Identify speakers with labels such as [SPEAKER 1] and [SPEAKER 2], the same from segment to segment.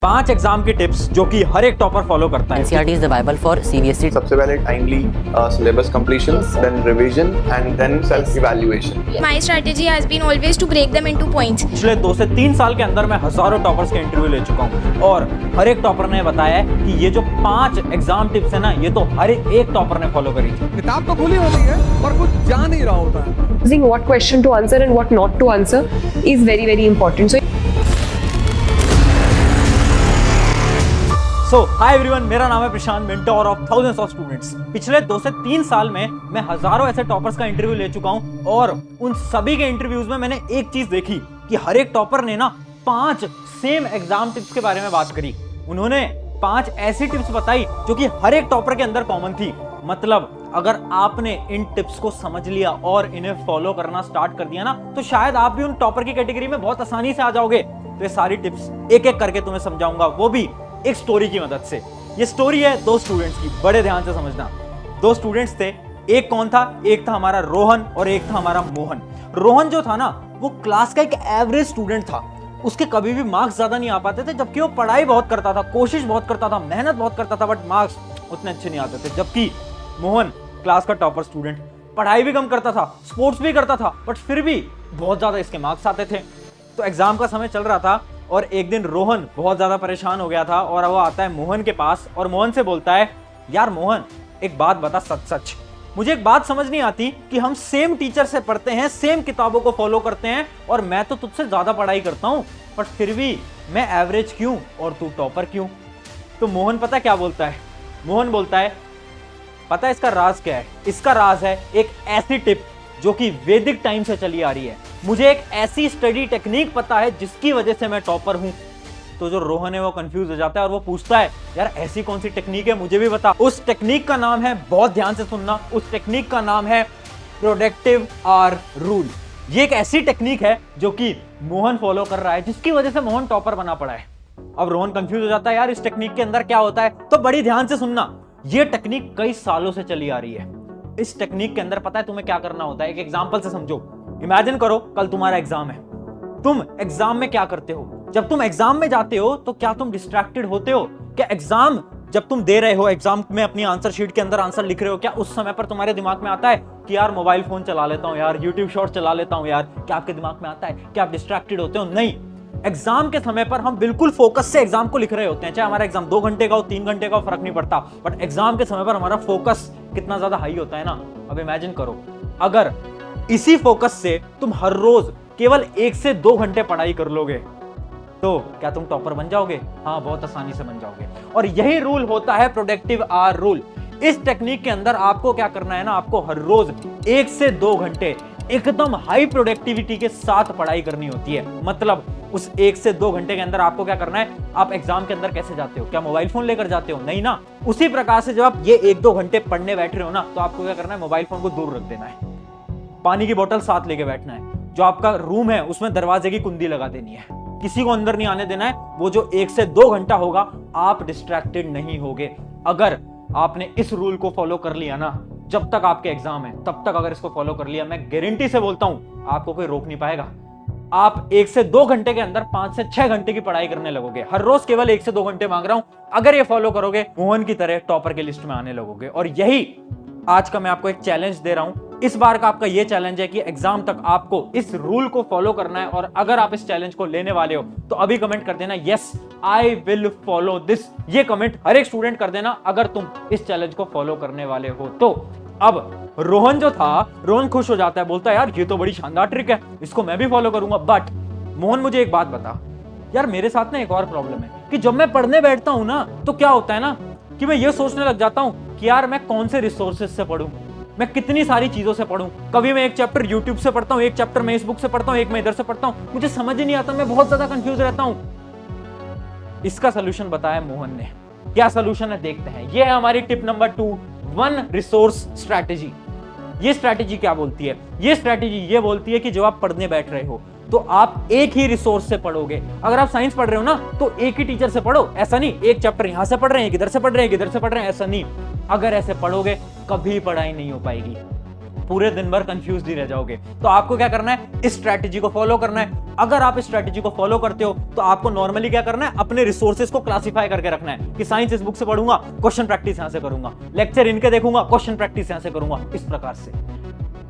[SPEAKER 1] 5 exam की tips जो कि हर एक टॉपर फॉलो करता है।
[SPEAKER 2] NCERT is the Bible for CBSE.
[SPEAKER 3] सबसे पहले timely syllabus completion, then revision and then self evaluation.
[SPEAKER 4] My strategy has been always to break them into points.
[SPEAKER 1] पिछले 2 से 3 साल के अंदर मैं हजारों टॉपर्स के इंटरव्यू ले चुका हूँ और हर एक टॉपर ने बताया है कि ये जो 5 एग्जाम टिप्स है ना, ये तो हर एक टॉपर ने फॉलो करी थी।
[SPEAKER 5] किताब तो खुली होती है पर कुछ जा नहीं रहा होता है।
[SPEAKER 6] Choosing what question to answer and what not to answer is very, very important.
[SPEAKER 1] So hi everyone, मेरा नाम है Prashant, mentor of thousands of students. पिछले 2 से 3 साल में मैं हजारों ऐसे टॉपर्स का इंटरव्यू ले चुका हूं और उन सभी के इंटरव्यूज में मैंने एक चीज देखी कि हर एक टॉपर ने ना 5 सेम एग्जाम टिप्स के बारे में बात करी। उन्होंने 5 ऐसी टिप्स बताई जो कि हर एक टॉपर के अंदर कॉमन थी। मतलब अगर आपने इन टिप्स को समझ लिया और इन्हें फॉलो करना स्टार्ट कर दिया ना, तो शायद आप भी उन टॉपर की कैटेगरी में बहुत आसानी से आ जाओगे। तो ये सारी टिप्स एक एक करके तुम्हें समझाऊंगा, वो भी एक स्टोरी की मदद से। ये स्टोरी है 2 स्टूडेंट्स की, बड़े ध्यान से समझना। 2 स्टूडेंट्स थे, एक कौन था? एक था हमारा रोहन और एक था हमारा मोहन। रोहन जो था ना, वो क्लास का एक एवरेज स्टूडेंट था। उसके कभी भी मार्क्स ज्यादा नहीं आ पाते थे, जबकि वो पढ़ाई बहुत करता था, कोशिश बहुत करता था, मेहनत बहुत करता था, बट मार्क्स उतने अच्छे नहीं आते थे। जबकि मोहन क्लास का टॉपर स्टूडेंट, पढ़ाई भी कम करता था, स्पोर्ट्स भी करता था, बट फिर भी बहुत ज्यादा इसके मार्क्स आते थे। तो एग्जाम का समय चल रहा था और एक दिन रोहन बहुत ज्यादा परेशान हो गया था और वो आता है मोहन के पास और मोहन से बोलता है, यार मोहन, एक बात बता सच सच, मुझे एक बात समझ नहीं आती कि हम सेम टीचर से पढ़ते हैं, सेम किताबों को फॉलो करते हैं और मैं तो तुझसे ज्यादा पढ़ाई करता हूं, बट फिर भी मैं एवरेज क्यों और तू टॉपर क्यों? तो मोहन पता क्या बोलता है? मोहन बोलता है, पता है इसका राज क्या है? इसका राज है एक ऐसी टिप जो कि वैदिक टाइम से चली आ रही है। मुझे एक ऐसी स्टडी टेक्निक पता है जिसकी वजह से मैं टॉपर हूं। तो जो रोहन है वो कंफ्यूज हो जाता है और वो पूछता है, यार ऐसी कौन सी टेक्निक है, मुझे भी बता। उस टेक्निक का नाम है, बहुत ध्यान से सुनना, उस टेक्निक का नाम है प्रोडक्टिव आर रूल। ये एक ऐसी टेक्निक है जो कि मोहन फॉलो कर रहा है, जिसकी वजह से मोहन टॉपर बना पड़ा है। अब रोहन कंफ्यूज हो जाता है, यार इस टेक्निक के अंदर क्या होता है? तो बड़ी ध्यान से सुनना, ये टेक्निक कई सालों से चली आ रही है। इस टेक्निक के अंदर पता है तुम्हें क्या करना होता है? एक एग्जांपल से समझो। इमेजिन करो कल तुम्हारा एग्जाम है। तुम एग्जाम में क्या करते हो? जब तुम एग्जाम में जाते हो तो क्या तुम डिस्ट्रैक्टेड होते हो? क्या एग्जाम जब तुम दे रहे हो, एग्जाम में अपनी आंसर शीट के अंदर आंसर लिख रहे हो, क्या उस समय पर तुम्हारे दिमाग में आता है कि यार मोबाइल फोन चला लेता हूं, यार यूट्यूब शॉर्ट चला लेता हूं यार? क्या आपके दिमाग में आता है? क्या आप डिस्ट्रैक्टेड होते हो? नहीं। एग्जाम के समय पर हम बिल्कुल फोकस से एग्जाम को लिख रहे होते हैं, चाहे हमारा एग्जाम 2 घंटे का हो, 3 घंटे का हो, फर्क नहीं पड़ता। बट एग्जाम के समय पर हमारा फोकस कितना ज्यादा हाई होता है ना। अब इमेजिन करो, अगर इसी फोकस से तुम हर रोज केवल 1 से 2 घंटे पढ़ाई कर लोगे तो क्या तुम टॉपर बन जाओगे? हाँ, बहुत आसानी से बन जाओगे। और यही रूल होता है प्रोडक्टिव आवर रूल। इस टेक्निक के अंदर आपको क्या करना है ना, आपको हर रोज 1 से 2 घंटे एकदम हाई प्रोडक्टिविटी के साथ पढ़ाई करनी होती है। मतलब उस 1 से 2 घंटे के अंदर आपको क्या करना है? आप एग्जाम के अंदर कैसे जाते हो? क्या मोबाइल फोन लेकर जाते हो? नहीं ना। उसी प्रकार से जब आप ये 1-2 घंटे पढ़ने बैठ रहे हो ना, तो आपको क्या करना है? मोबाइल फोन को दूर रख देना है, पानी की बोतल साथ लेके बैठना है, जो आपका रूम है उसमें दरवाजे की कुंडी लगा देनी है, किसी को अंदर नहीं आने देना है। वो जो 1 से 2 घंटा होगा आप डिस्ट्रैक्टेड नहीं होगे। अगर आपने इस रूल को फॉलो कर लिया ना, जब तक आपके एग्जाम है तब तक अगर इसको फॉलो कर लिया, मैं गारंटी से बोलता हूं आपको कोई रोक नहीं पाएगा। आप 1 से 2 घंटे के अंदर 5 से 6 घंटे की पढ़ाई करने लगोगे। हर रोज केवल 1 से 2 घंटे मांग रहा हूं। अगर ये फॉलो करोगे, मोहन की तरह टॉपर के लिस्ट में आने लगोगे। और यही आज का मैं आपको एक चैलेंज दे रहा हूं। इस बार का आपका ये चैलेंज है कि एग्जाम तक आपको इस रूल को फॉलो करना है। और अगर आप इस चैलेंज को लेने वाले हो तो अभी कमेंट कर देना, yes I will follow this. ये कमेंट हर एक स्टूडेंट कर देना अगर तुम इस चैलेंज को फॉलो करने वाले हो तो। अब रोहन जो था, रोहन खुश हो जाता है, बोलता है यार ये तो बड़ी शानदार ट्रिक है, इसको मैं भी फॉलो करूंगा। बट मोहन, मुझे एक बात बता यार, मेरे साथ ना एक और प्रॉब्लम है कि जब मैं पढ़ने बैठता हूं ना, तो क्या होता है ना कि मैं ये सोचने लग जाता हूं कि यार मैं कौन से रिसोर्सेज से पढ़ूं, मैं कितनी सारी चीजों से पढ़ूं। कभी मैं एक चैप्टर यूट्यूब से पढ़ता हूं, एक चैप्टर मैं इस बुक से पढ़ता हूं, एक मैं इधर से पढ़ता हूं, मुझे समझ ही नहीं आता, मैं बहुत ज्यादा कंफ्यूज रहता हूं। इसका सोल्यूशन बताया मोहन ने। क्या सोल्यूशन है देखते हैं। ये है हमारी टिप नंबर 2, 1 रिसोर्स स्ट्रैटेजी। ये स्ट्रैटेजी क्या बोलती है? ये स्ट्रैटेजी ये बोलती है कि जब आप पढ़ने बैठ रहे हो तो आप एक ही रिसोर्स से पढ़ोगे। अगर आप साइंस पढ़ रहे हो ना, तो एक ही टीचर से पढ़ो। ऐसा नहीं एक चैप्टर यहां से पढ़ रहे हैं, इधर से पढ़ रहे हैं, इधर से पढ़ रहे हैं, ऐसा नहीं। अगर ऐसे पढ़ोगे कभी पढ़ाई नहीं हो पाएगी। पूरे दिन भर कंफ्यूज ही रह जाओगे। तो आपको क्या करना है, इस स्ट्रैटेजी को फॉलो करना है। अगर आप इस स्ट्रैटेजी को फॉलो करते हो तो आपको नॉर्मली क्या करना है, अपने रिसोर्सेज को क्लासिफाई करके रखना है कि साइंस इस बुक से पढ़ूंगा, क्वेश्चन प्रैक्टिस यहां से करूंगा, लेक्चर इनके देखूंगा, क्वेश्चन प्रैक्टिस यहां से करूंगा, इस प्रकार से।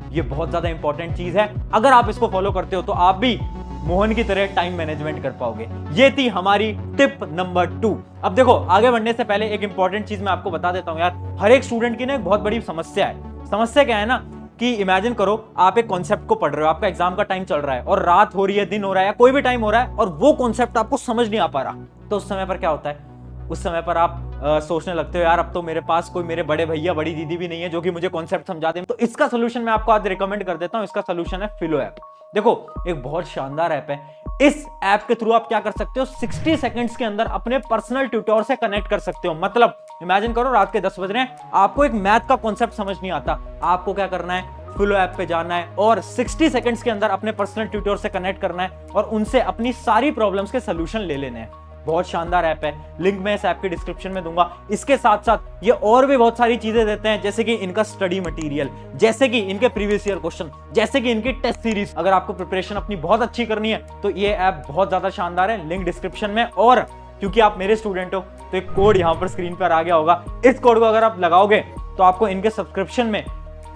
[SPEAKER 1] ये बहुत ज्यादा इंपॉर्टेंट चीज है। अगर आप इसको फॉलो करते हो तो आप भी मोहन की तरह टाइम मैनेजमेंट कर पाओगे। ये थी हमारी टिप नंबर 2। अब देखो, आगे बढ़ने से पहले एक इंपॉर्टेंट चीज मैं आपको बता देता हूं यार। हर एक स्टूडेंट की ना एक बहुत बड़ी समस्या है। समस्या क्या है ना कि इमेजिन करो आप एक कॉन्सेप्ट को पढ़ रहे हो, आपका एग्जाम का टाइम चल रहा है और रात हो रही है, दिन हो रहा है, या कोई भी टाइम हो रहा है और वो कॉन्सेप्ट आपको समझ नहीं आ पा रहा। तो उस समय पर क्या होता है, उस समय पर आप सोचने लगते हो यार अब तो मेरे पास कोई मेरे बड़े भैया बड़ी दीदी भी नहीं है जो कि मुझे कॉन्सेप्ट समझा दे। तो इसका सोल्यूशन मैं आपको आज रिकमेंड कर देता हूं। इसका सोल्यूशन है फिलो ऐप। देखो, एक बहुत शानदार ऐप है। इस ऐप के थ्रू आप क्या कर सकते हो, 60 सेकंड्स के अंदर अपने पर्सनल ट्यूटर से कनेक्ट कर सकते हो। मतलब इमेजिन करो रात के 10 बज रहे हैं, आपको एक मैथ का कॉन्सेप्ट समझ नहीं आता, आपको क्या करना है, फिलो ऐप पे जाना है और 60 सेकंड्स के अंदर अपने पर्सनल ट्यूटर से कनेक्ट करना है और उनसे अपनी सारी प्रॉब्लम्स के सोल्यूशन ले लेने हैं। बहुत शानदार ऐप है, लिंक मैं इस ऐप के डिस्क्रिप्शन में दूंगा। इसके साथ साथ ये और भी बहुत सारी चीजें देते हैं, जैसे कि इनका स्टडी मटेरियल, जैसे कि इनके प्रीवियस ईयर क्वेश्चन, जैसे कि इनकी टेस्ट सीरीज। अगर आपको प्रिपरेशन अपनी बहुत अच्छी करनी है तो ये ऐप बहुत ज्यादा शानदार है, लिंक डिस्क्रिप्शन में। और क्योंकि आप मेरे स्टूडेंट हो तो एक कोड यहाँ पर स्क्रीन पर आ गया होगा, इस कोड को अगर आप लगाओगे तो आपको इनके सब्सक्रिप्शन में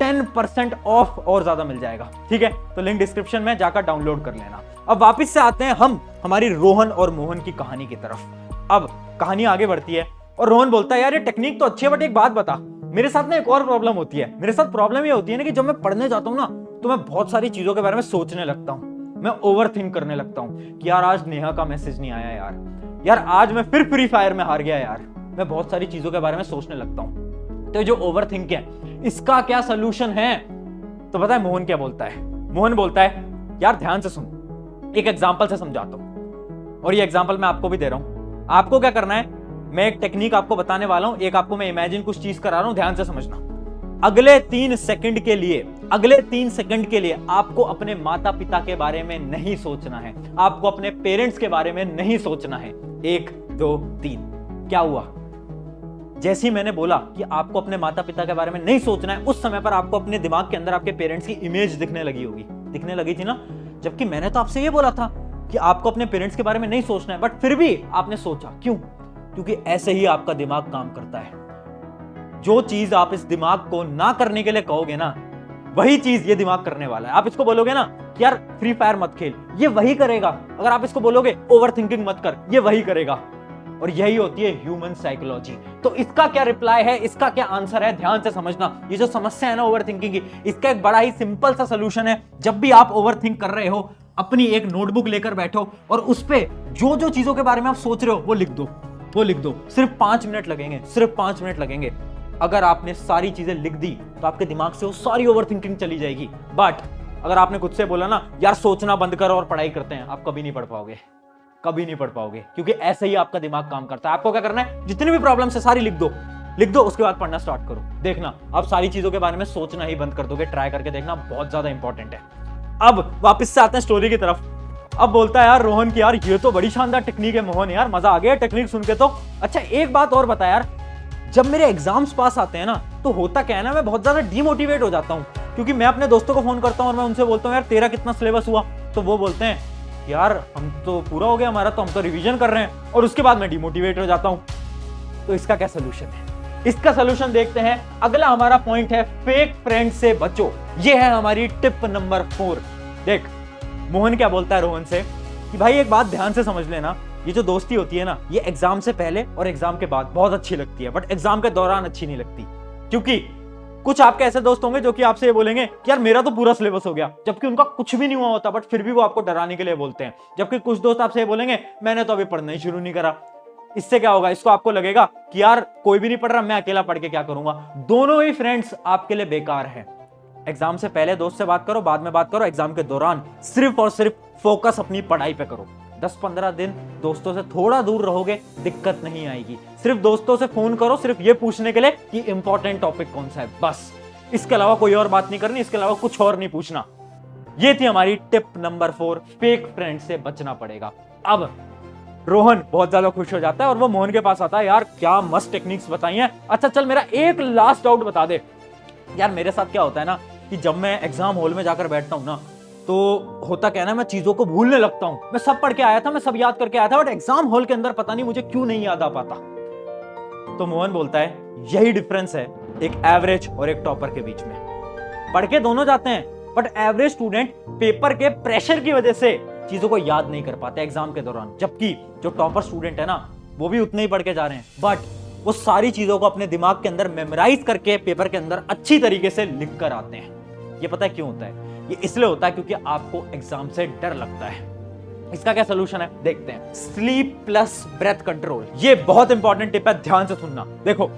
[SPEAKER 1] 10% ऑफ और ज्यादा मिल जाएगा। ठीक है, तो लिंक डिस्क्रिप्शन में जाकर डाउनलोड कर लेना। अब वापस से आते हैं हम हमारी रोहन और मोहन की कहानी की तरफ। अब कहानी आगे बढ़ती है और रोहन बोलता है यार ये टेक्निक तो अच्छी है बट एक बात बता, मेरे साथ ना एक और प्रॉब्लम होती है। मेरे साथ प्रॉब्लम ये होती है ना कि जब मैं पढ़ने जाता हूँ ना तो मैं बहुत सारी चीजों के बारे में सोचने लगता हूँ, मैं ओवर थिंक करने लगता हूँ कि यार आज नेहा का मैसेज नहीं आया, यार आज मैं फिर फ्री फायर में हार गया, यार मैं बहुत सारी चीजों के बारे में सोचने लगता हूँ। तो जो ओवर थिंक है इसका क्या सोल्यूशन है? तो पता है मोहन क्या बोलता है? मोहन बोलता है यार ध्यान से सुन, एक एग्जांपल से समझाता हूं और ये एग्जांपल मैं आपको भी दे रहा हूं। आपको क्या करना है, मैं एक टेक्निक आपको बताने वाला हूं, एक आपको मैं इमेजिन कुछ चीज करा रहा हूं, ध्यान से समझना। अगले 3 सेकंड के लिए आपको अपने माता पिता के बारे में नहीं सोचना है, आपको अपने पेरेंट्स के बारे में नहीं सोचना है। 1 2 3 क्या हुआ? जैसे ही मैंने बोला कि आपको अपने माता पिता के बारे में नहीं सोचना है, उस समय पर आपको अपने दिमाग के अंदर आपके पेरेंट्स की इमेज दिखने लगी थी ना। जबकि मैंने तो आपसे ये बोला था कि आपको अपने पेरेंट्स के बारे में नहीं सोचना है, बट फिर भी आपने सोचा। क्यों? क्योंकि ऐसे ही आपका दिमाग काम करता है। जो चीज आप इस दिमाग को ना करने के लिए कहोगे ना, वही चीज ये दिमाग करने वाला है। आप इसको बोलोगे ना कि यार फ्री फायर मत खेल, ये वही करेगा। अगर आप इसको बोलोगे ओवर थिंकिंग मत कर, ये वही करेगा। और यही होती है ह्यूमन साइकोलॉजी। तो इसका क्या रिप्लाई है, इसका क्या आंसर है, ध्यान से समझना। ये जो समस्या है ना ओवर थिंकिंग की, इसका एक बड़ा ही सिंपल सा सोल्यूशन है। जब भी आप ओवर थिंक कर रहे हो, अपनी एक नोटबुक लेकर बैठो और उस पे जो जो चीजों के बारे में आप सोच रहे हो वो लिख दो। सिर्फ 5 मिनट लगेंगे। अगर आपने सारी चीजें लिख दी तो आपके दिमाग से वो सारी ओवर थिंकिंग चली जाएगी। बट अगर आपने खुद से बोला ना यार सोचना बंद करो और पढ़ाई करते हैं, आप कभी नहीं पढ़ पाओगे, क्योंकि ऐसे ही आपका दिमाग काम करता है। आपको क्या करना है, जितनी भी प्रॉब्लम्स है सारी लिख दो, उसके बाद पढ़ना स्टार्ट करो। देखना आप सारी चीजों के बारे में सोचना ही बंद कर दोगे। ट्राई करके देखना, बहुत ज्यादा इंपॉर्टेंट है। अब वापस से आते हैं स्टोरी की तरफ। अब बोलता है यार रोहन की यार ये तो बड़ी शानदार टेक्निक है मोहन, यार मजा आ गया टेक्निक सुन के तो। अच्छा एक बात और बता यार, जब मेरे एग्जाम्स पास आते हैं ना तो होता क्या है ना, मैं बहुत ज्यादा डीमोटिवेट हो जाता हूँ, क्योंकि मैं अपने दोस्तों को फोन करता हूँ और मैं उनसे बोलता हूँ यार तेरा कितना सिलेबस हुआ, तो वो बोलते हैं यार हम तो पूरा हो गया हमारा, तो हम तो रिवीजन कर रहे हैं, और उसके बाद मैं डिमोटिवेट हो जाता हूं। तो इसका क्या सोल्यूशन है? इसका सोल्यूशन देखते हैं। अगला हमारा पॉइंट है फेक फ्रेंड से बचो। ये है हमारी टिप नंबर 4। देख मोहन क्या बोलता है रोहन से कि भाई एक बात ध्यान से समझ लेना, ये जो दोस्ती होती है ना, ये एग्जाम से पहले और एग्जाम के बाद बहुत अच्छी लगती है, बट एग्जाम के दौरान अच्छी नहीं लगती। क्योंकि कुछ आपके ऐसे दोस्त होंगे जो कि आपसे ये बोलेंगे कि यार मेरा तो पूरा सिलेबस हो गया, जबकि उनका कुछ भी नहीं हुआ होता, बट फिर भी वो आपको डराने के लिए बोलते हैं। जबकि कुछ दोस्त आपसे ये बोलेंगे मैंने तो अभी पढ़ना ही शुरू नहीं करा। इससे क्या होगा, इसको आपको लगेगा कि यार कोई भी नहीं पढ़ रहा, मैं अकेला पढ़ के क्या करूंगा। दोनों ही फ्रेंड्स आपके लिए बेकार है। एग्जाम से पहले दोस्त से बात करो, बाद में बात करो। एग्जाम के दौरान सिर्फ और सिर्फ फोकस अपनी पढ़ाई पे करो। 10-15 दिन दोस्तों से थोड़ा दूर रहोगे, दिक्कत नहीं आएगी। सिर्फ दोस्तों से फोन करो सिर्फ ये पूछने के लिए कि इंपॉर्टेंट टॉपिक कौन सा है, बस। इसके अलावा कोई और बात नहीं करनी, इसके अलावा कुछ और नहीं पूछना। ये थी हमारी टिप नंबर 4, फेक फ्रेंड से बचना पड़ेगा। अब रोहन बहुत ज्यादा खुश हो जाता है और वो मोहन के पास आता है, यार क्या मस्त टेक्निक्स बताई हैं। अच्छा चल मेरा एक लास्ट डाउट बता दे। यार मेरे साथ क्या होता है ना कि जब मैं एग्जाम हॉल में जाकर बैठता हूँ ना, तो होता क्या है ना, मैं चीजों को भूलने लगता हूँ। मैं सब पढ़ के आया था, मैं सब याद करके आया था, बट एग्जाम हॉल के अंदर पता नहीं मुझे क्यों नहीं याद आ पाता। तो मोहन बोलता है यही डिफरेंस है एक एवरेज और एक टॉपर के बीच में। पढ़ के दोनों जाते हैं, बट एवरेज स्टूडेंट पेपर के प्रेशर की वजह से चीजों को याद नहीं कर पाते एग्जाम के दौरान, जबकि जो टॉपर स्टूडेंट है ना, वो भी उतने ही पढ़ के जा रहे हैं, बट वो सारी चीजों को अपने दिमाग के अंदर मेमोराइज करके पेपर के अंदर अच्छी तरीके से लिख कर आते हैं। ये पता है क्यों होता है? ये इसलिए होता है क्योंकि आपको एग्जाम से डर लगता है। इसका क्या सोल्यूशन है, देखते हैं। स्लीप प्लस ब्रेथ कंट्रोल, ये बहुत इंपॉर्टेंट टिप है, ध्यान से सुनना। देखो,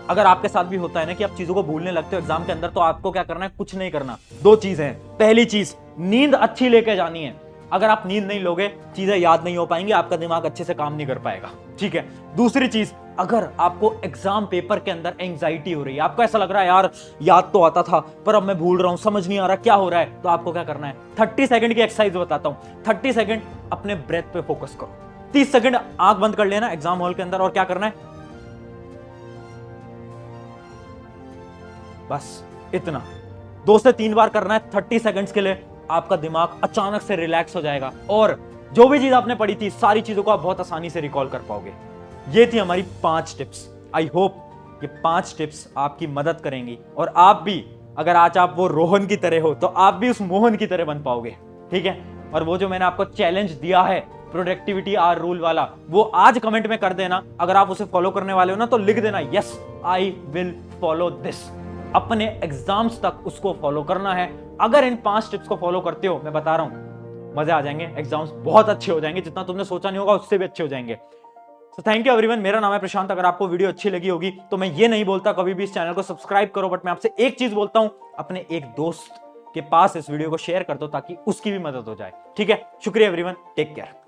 [SPEAKER 1] अगर आपके साथ भी होता है ना कि आप चीजों को भूलने लगते हो एग्जाम के अंदर, तो आपको क्या करना है, कुछ नहीं करना। दो चीजें हैं। पहली चीज, नींद अच्छी लेके जानी है। अगर आप नींद नहीं लोगे, चीजें याद नहीं हो पाएंगी, आपका दिमाग अच्छे से काम नहीं कर पाएगा, ठीक है। दूसरी चीज, अगर आपको एग्जाम पेपर के अंदर एंजाइटी हो रही है, आपको ऐसा लग रहा है यार याद तो आता था पर अब मैं भूल रहा हूं, समझ नहीं आ रहा क्या हो रहा है, तो आपको क्या करना है, 30 सेकंड की एक्सरसाइज बताता हूं। 30 सेकंड अपने ब्रेथ पे फोकस करो। 30 सेकंड आंख बंद कर लेना एग्जाम हॉल के अंदर, और क्या करना है, बस इतना 2 से 3 बार करना है 30 सेकंड्स के लिए। आपका दिमाग अचानक से रिलैक्स हो जाएगा और जो भी चीज आपने पढ़ी थी, सारी चीजों को आप बहुत आसानी से रिकॉल कर पाओगे। ये थी हमारी 5 टिप्स। आई होप ये 5 टिप्स आपकी मदद करेंगी और आप भी, अगर आज आप वो रोहन की तरह हो, तो आप भी उस मोहन की तरह बन पाओगे, ठीक है। और वो जो मैंने आपको चैलेंज दिया है प्रोडक्टिविटी आर रूल वाला, वो आज कमेंट में कर देना। अगर आप उसे फॉलो करने वाले हो ना, तो लिख देना yes I will follow this. अपने एग्जाम्स तक उसको फॉलो करना है। अगर इन 5 टिप्स को फॉलो करते हो, मैं बता रहा हूं, मजे आ जाएंगे, एग्जाम्स बहुत अच्छे हो जाएंगे, जितना तुमने सोचा नहीं होगा उससे भी अच्छे हो जाएंगे। तो थैंक यू एवरीवन, मेरा नाम है प्रशांत। अगर आपको वीडियो अच्छी लगी होगी तो मैं ये नहीं बोलता कभी भी इस चैनल को सब्सक्राइब करो, बट मैं आपसे एक चीज बोलता हूं, अपने एक दोस्त के पास इस वीडियो को शेयर कर दो ताकि उसकी भी मदद हो जाए, ठीक है। शुक्रिया एवरीवन, टेक केयर।